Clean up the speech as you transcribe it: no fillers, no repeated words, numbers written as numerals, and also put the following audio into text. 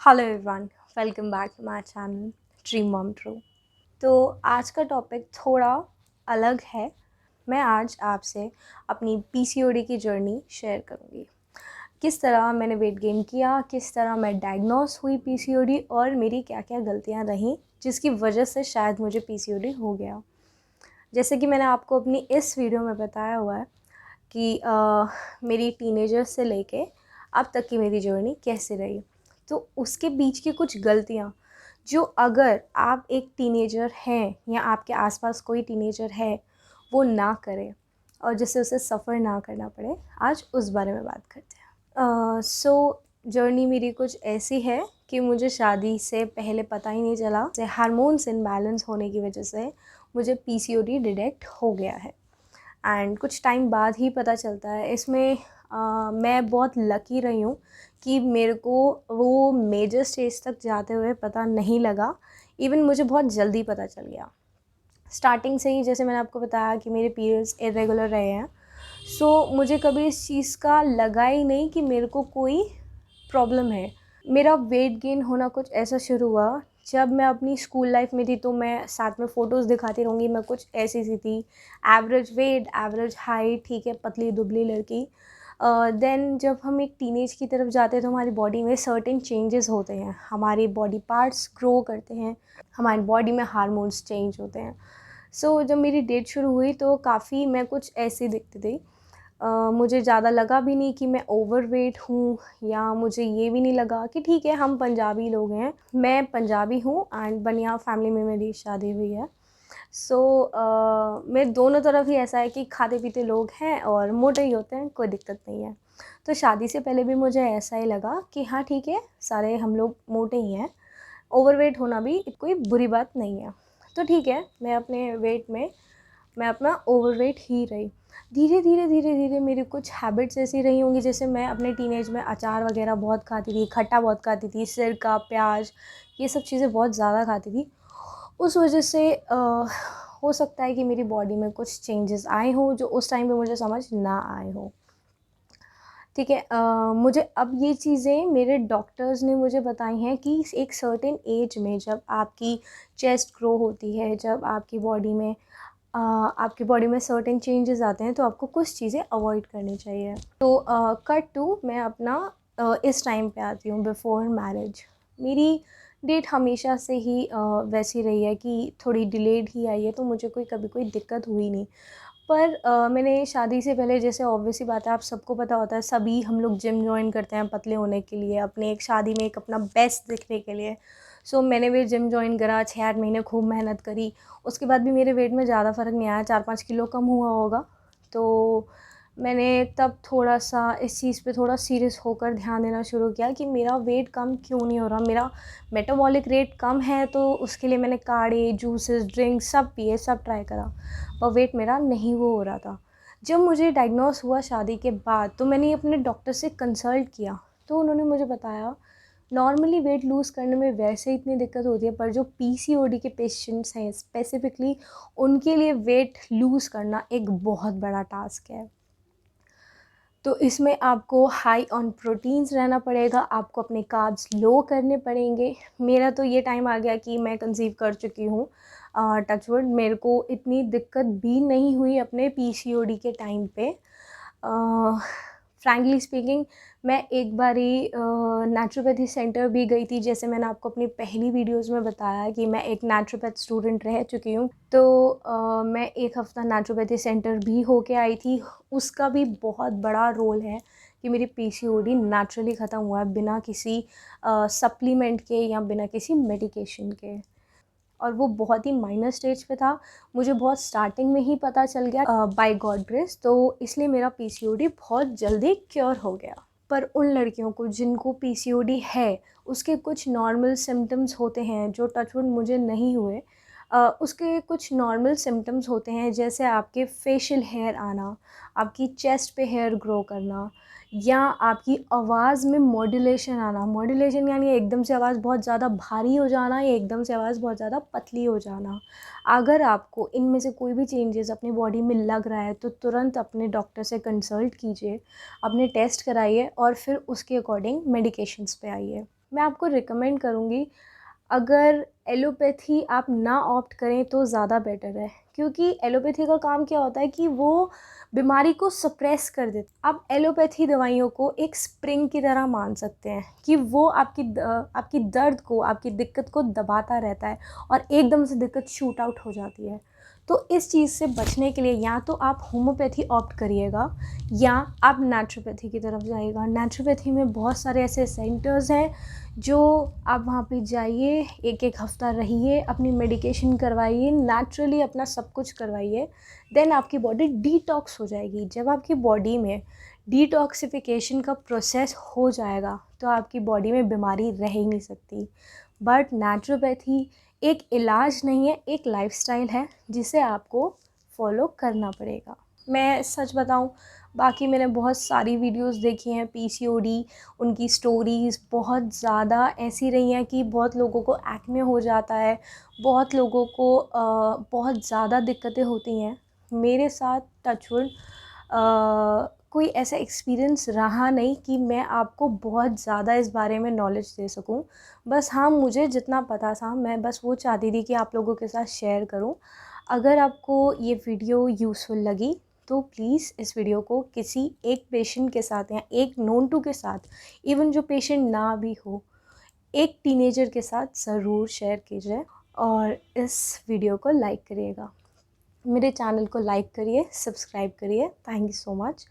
Hello everyone, welcome back to my channel dream mom true. तो आज का topic थोड़ा अलग है। मैं आज आपसे अपनी पीसीओडी की जर्नी शेयर करूँगी। किस तरह मैंने वेट गेन किया, किस तरह मैं डायग्नोस हुई पीसीओडी और मेरी क्या क्या गलतियाँ रहीं जिसकी वजह से शायद मुझे पीसीओडी हो गया। जैसे कि मैंने आपको अपनी इस वीडियो में बताया हुआ है कि मेरी टीनेजर से लेके अब तक की मेरी जर्नी कैसे रही। तो उसके बीच की कुछ गलतियाँ जो अगर आप एक टीनेजर हैं या आपके आसपास कोई टीनेजर है वो ना करे और जिससे उसे सफ़र ना करना पड़े, आज उस बारे में बात करते हैं। जर्नी मेरी कुछ ऐसी है कि मुझे शादी से पहले पता ही नहीं चला से हार्मोन्स इनबैलेंस होने की वजह से मुझे पीसीओडी डिटेक्ट हो गया है एंड कुछ टाइम बाद ही पता चलता है। इसमें मैं बहुत लकी रही हूँ कि मेरे को वो मेजर स्टेज तक जाते हुए पता नहीं लगा। इवन मुझे बहुत जल्दी पता चल गया स्टार्टिंग से ही। जैसे मैंने आपको बताया कि मेरे पीरियड्स इरेगुलर रहे हैं, सो मुझे कभी इस चीज़ का लगा ही नहीं कि मेरे को कोई प्रॉब्लम है। मेरा वेट गेन होना कुछ ऐसा शुरू हुआ जब मैं अपनी स्कूल लाइफ में थी। तो मैं साथ में फ़ोटोज़ दिखाती रहूँगी, मैं कुछ ऐसी सी थी, एवरेज वेट, एवरेज हाइट, ठीक है, पतली दुबली लड़की। देन जब हम एक टीनेज की तरफ जाते हैं तो हमारी बॉडी में सर्टेन चेंजेस होते हैं, हमारे बॉडी पार्ट्स ग्रो करते हैं, हमारी बॉडी में हार्मोन्स चेंज होते हैं। जब मेरी डेट शुरू हुई तो काफ़ी मैं कुछ ऐसी दिखती थी। मुझे ज़्यादा लगा भी नहीं कि मैं ओवरवेट हूँ, या मुझे ये भी नहीं लगा कि ठीक है हम पंजाबी लोग हैं। मैं पंजाबी हूँ एंड बनिया फैमिली में मेरी शादी हुई है। मैं दोनों तरफ ही ऐसा है कि खाते पीते लोग हैं और मोटे ही होते हैं, कोई दिक्कत नहीं है। तो शादी से पहले भी मुझे ऐसा ही लगा कि हाँ ठीक है, सारे हम लोग मोटे ही हैं, ओवरवेट होना भी कोई बुरी बात नहीं है। तो ठीक है, मैं अपने वेट में मैं अपना ओवरवेट ही रही। धीरे धीरे मेरी कुछ हैबिट्स ऐसी रही होंगी, जैसे मैं अपने टीनेज में अचार वगैरह बहुत खाती थी, खट्टा बहुत खाती थी, सिरका, प्याज, ये सब चीज़ें बहुत ज़्यादा खाती थी। उस वजह से हो सकता है कि मेरी बॉडी में कुछ चेंजेस आए हों जो उस टाइम पे मुझे समझ ना आए हों। ठीक है, मुझे अब ये चीज़ें मेरे डॉक्टर्स ने मुझे बताई हैं कि एक सर्टेन एज में जब आपकी चेस्ट ग्रो होती है, जब आपकी बॉडी में सर्टेन चेंजेस आते हैं तो आपको कुछ चीज़ें अवॉइड करनी चाहिए। तो कट टू मैं अपना इस टाइम पे आती हूँ, बिफ़ोर मैरिज। मेरी डेट हमेशा से ही वैसी रही है कि थोड़ी डिलेड ही आई है, तो मुझे कभी कोई दिक्कत हुई नहीं। पर मैंने शादी से पहले, जैसे ऑब्वियस सी बात है, आप सबको पता होता है, सभी हम लोग जिम जॉइन करते हैं पतले होने के लिए, अपने एक शादी में एक अपना बेस्ट दिखने के लिए। मैंने भी जिम जॉइन करा, 6-8 महीने खूब मेहनत करी। उसके बाद भी मेरे वेट में ज़्यादा फ़र्क नहीं आया, 4-5 किलो कम हुआ होगा। तो मैंने तब थोड़ा-सा इस चीज़ पे थोड़ा सीरियस होकर ध्यान देना शुरू किया कि मेरा वेट कम क्यों नहीं हो रहा। मेरा मेटाबॉलिक रेट कम है, तो उसके लिए मैंने काढ़े, जूसेस, ड्रिंक्स सब पिए, सब ट्राई करा, पर वेट मेरा नहीं वो हो रहा था। जब मुझे डायग्नोस हुआ शादी के बाद, तो मैंने अपने डॉक्टर से कंसल्ट किया, तो उन्होंने मुझे बताया नॉर्मली वेट लूज़ करने में वैसे इतनी दिक्कत होती है, पर जो पीसीओडी के पेशेंट्स हैं स्पेसिफ़िकली, उनके लिए वेट लूज़ करना एक बहुत बड़ा टास्क है। तो इसमें आपको हाई ऑन प्रोटीन्स रहना पड़ेगा, आपको अपने कार्ब्स लो करने पड़ेंगे। मेरा तो ये टाइम आ गया कि मैं कंसीव कर चुकी हूँ, टच वुड, मेरे को इतनी दिक्कत भी नहीं हुई अपने पीसीओडी के टाइम पे। फ्रैंकली स्पीकिंग, मैं एक बारी नेचुरोपैथी सेंटर भी गई थी। जैसे मैंने आपको अपनी पहली वीडियोस में बताया कि मैं एक नेचुरोपैथ स्टूडेंट रह चुकी हूँ, तो मैं 1 हफ़्ता नेचुरोपैथी सेंटर भी होके आई थी। उसका भी बहुत बड़ा रोल है कि मेरी पीसीओडी नेचुरली ख़त्म हुआ है, बिना किसी सप्लीमेंट के या बिना किसी मेडिकेशन के। और वो बहुत ही माइनर स्टेज पे था, मुझे बहुत स्टार्टिंग में ही पता चल गया बाय गॉड ग्रेस, तो इसलिए मेरा पीसीओडी बहुत जल्दी क्योर हो गया। पर उन लड़कियों को जिनको पीसीओडी है, उसके कुछ नॉर्मल सिम्पटम्स होते हैं जो टचवुड मुझे नहीं हुए। उसके कुछ नॉर्मल सिम्पटम्स होते हैं, जैसे आपके फेशियल हेयर आना, आपकी चेस्ट पे हेयर ग्रो करना, या आपकी आवाज़ में मॉड्यूलेशन आना। मॉड्यूलेशन यानी एकदम से आवाज़ बहुत ज़्यादा भारी हो जाना या एकदम से आवाज़ बहुत ज़्यादा पतली हो जाना। अगर आपको इनमें से कोई भी चेंजेस अपनी बॉडी में लग रहा है, तो तुरंत अपने डॉक्टर से कंसल्ट कीजिए, अपने टेस्ट कराइए और फिर उसके अकॉर्डिंग मेडिकेशंस पे आइए। मैं आपको रिकमेंड करूँगी, अगर एलोपैथी आप ना ऑप्ट करें तो ज़्यादा बेटर है, क्योंकि एलोपैथी का काम क्या होता है कि वो बीमारी को सप्रेस कर देता है। आप एलोपैथी दवाइयों को एक स्प्रिंग की तरह मान सकते हैं कि वो आपकी दर्द को, आपकी दिक्कत को दबाता रहता है और एकदम से दिक्कत शूट आउट हो जाती है। तो इस चीज़ से बचने के लिए या तो आप होम्योपैथी ऑप्ट करिएगा या आप नेचुरोपैथी की तरफ जाइएगा। नेचुरोपैथी में बहुत सारे ऐसे सेंटर्स हैं जो आप वहाँ पे जाइए, एक एक हफ़्ता रहिए, अपनी मेडिकेशन करवाइए, नेचुरली अपना सब कुछ करवाइए, देन आपकी बॉडी डिटॉक्स हो जाएगी। जब आपकी बॉडी में डिटॉक्सिफिकेशन का प्रोसेस हो जाएगा तो आपकी बॉडी में बीमारी रह ही नहीं सकती। बट नेचुरोपैथी एक इलाज नहीं है, एक लाइफस्टाइल है जिसे आपको फॉलो करना पड़ेगा। मैं सच बताऊं, बाकी मैंने बहुत सारी वीडियोस देखी हैं पीसीओडी, उनकी स्टोरीज़ बहुत ज़्यादा ऐसी रही हैं कि बहुत लोगों को एक्ने हो जाता है, बहुत लोगों को बहुत ज़्यादा दिक्कतें होती हैं। मेरे साथ टचवुड कोई ऐसा एक्सपीरियंस रहा नहीं कि मैं आपको बहुत ज़्यादा इस बारे में नॉलेज दे सकूं। बस हाँ, मुझे जितना पता था मैं बस वो चाहती थी कि आप लोगों के साथ शेयर करूं। अगर आपको ये वीडियो यूज़फुल लगी तो प्लीज़ इस वीडियो को किसी एक पेशेंट के साथ या एक नोन टू के साथ, इवन जो पेशेंट ना भी हो, एक टीनेजर के साथ ज़रूर शेयर कीजिए और इस वीडियो को लाइक करिएगा। मेरे चैनल को लाइक करिए, सब्सक्राइब करिए। Thank you so much.